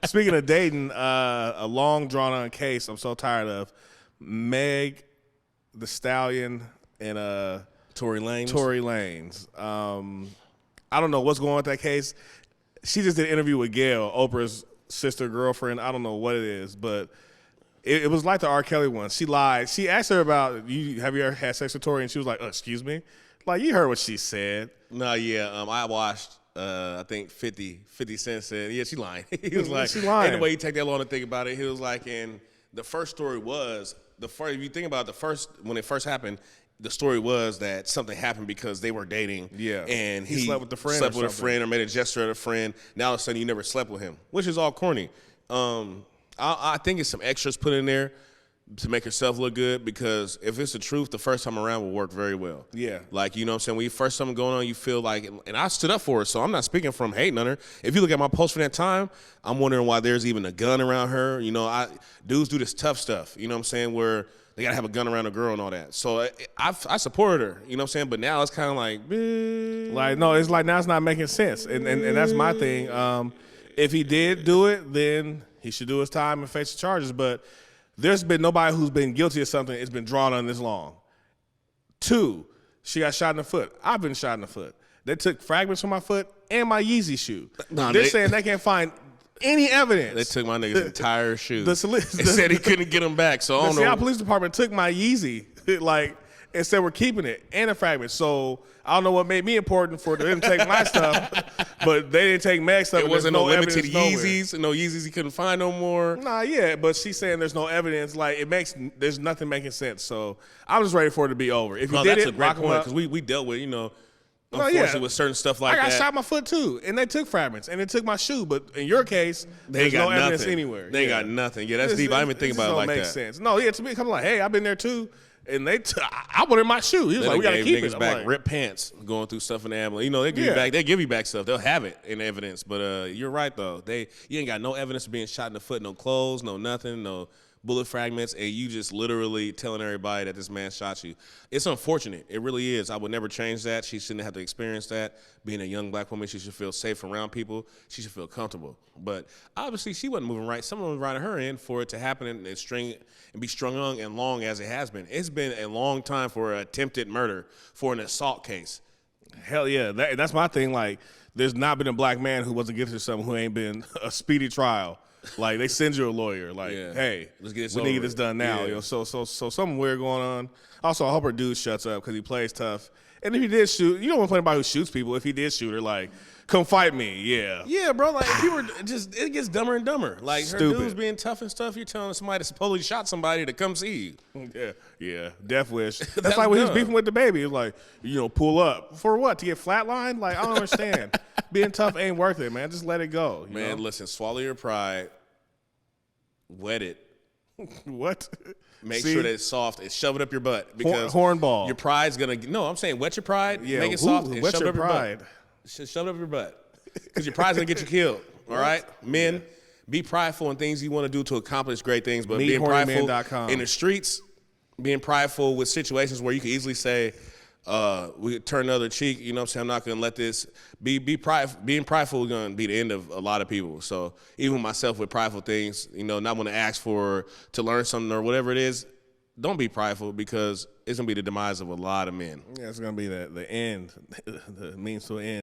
Speaking of dating, a long drawn-on case I'm so tired of. Meg, the Stallion, and Tory Lanez. Tory Lanez. I don't know what's going on with that case. She just did an interview with Gail, Oprah's sister, girlfriend. I don't know what it is, but it was like the R. Kelly one. She lied. She asked her about, have you ever had sex with Tory? And she was like, excuse me? Like, you heard what she said. No, yeah. I watched, I think 50 Cent said, yeah, she lying. He was like, she lying. And the way he take that long to think about it, he was like, and the first story was, if you think about when it first happened, the story was that something happened because they were dating. Yeah. And he slept with the friend. Slept with a friend or made a gesture at a friend. Now all of a sudden you never slept with him, which is all corny. I think it's some extras put in there to make yourself look good, because if it's the truth, the first time around will work very well. Yeah. Like, you know what I'm saying? When you first something going on, you feel like, and I stood up for her, so I'm not speaking from hating on her. If you look at my post from that time, I'm wondering why there's even a gun around her. You know, dudes do this tough stuff, you know what I'm saying, where they gotta have a gun around a girl and all that. So I supported her, you know what I'm saying? But now it's kind of like, no, it's like now it's not making sense. And that's my thing. If he did do it, then he should do his time and face the charges. But there's been nobody who's been guilty of something that's been drawn on this long. 2, she got shot in the foot. I've been shot in the foot. They took fragments from my foot and my Yeezy shoe. They're saying they can't find any evidence. They took my nigga's entire shoe. They said said he couldn't get them back, so I don't know. The Seattle Police Department took my Yeezy, and said we're keeping it, and a fragment. So I don't know what made me important for them to take my stuff, but they didn't take Meg's stuff. It wasn't no limited Yeezys. No Yeezys he couldn't find no more. Nah, yeah, but she's saying there's no evidence. Like, there's nothing making sense. So I'm just ready for it to be over. If you did that's it, a great point, because we dealt with, unfortunately, with certain stuff like that. I got shot in my foot too, and they took fragments, and they took my shoe. But in your case, there's no evidence anywhere. They got nothing. Yeah, that's deep. I didn't even think about it like that. It don't make sense. No, yeah, to me, it comes like, hey, I've been there too. And I wanted my shoe. He was like, we got to keep it. Niggas back, ripped pants, going through stuff in the ambulance. You know, they give you back stuff. They'll have it in evidence. But you're right, though. You ain't got no evidence of being shot in the foot, no clothes, no nothing, no bullet fragments, and you just literally telling everybody that this man shot you. It's unfortunate. It really is. I would never change that. She shouldn't have to experience that. Being a young black woman, she should feel safe around people. She should feel comfortable. But obviously, she wasn't moving right. Someone was riding her in for it to happen and be strung on and long as it has been. It's been a long time for an attempted murder, for an assault case. Hell yeah. That's my thing. Like, there's not been a black man who wasn't guilty of something who ain't been a speedy trial. Like, they send you a lawyer. Like, hey, let's get this we need to get this done now. Yeah. You know, so something weird going on. Also, I hope her dude shuts up because he plays tough. And if he did shoot, you don't want to play anybody who shoots people. If he did shoot her, like, come fight me. Yeah. Yeah, bro. Like, people it gets dumber and dumber. Like, Stupid. Her dude's being tough and stuff. You're telling somebody that supposedly shot somebody to come see you. Yeah. Death wish. That's like when he was beefing with the baby. He was like, pull up. For what? To get flatlined? Like, I don't understand. Being tough ain't worth it, man. Just let it go. You know? Listen, swallow your pride. Wet it. What? Make sure that it's soft and shove it up your butt, because hornball. Your pride's gonna. No, I'm saying wet your pride. Yeah, make it soft and wet shove it up your pride. butt. Shove it up your butt, because your pride's gonna get you killed. All right, men, be prideful in things you want to do to accomplish great things, but being prideful in the streets, being prideful with situations where you can easily say, we could turn the other cheek, you know what I'm saying? I'm not going to let this be prideful. Being prideful is going to be the end of a lot of people. So even myself with prideful things, not want to ask to learn something or whatever it is, don't be prideful, because it's going to be the demise of a lot of men. Yeah, it's going to be the end, the means to an end.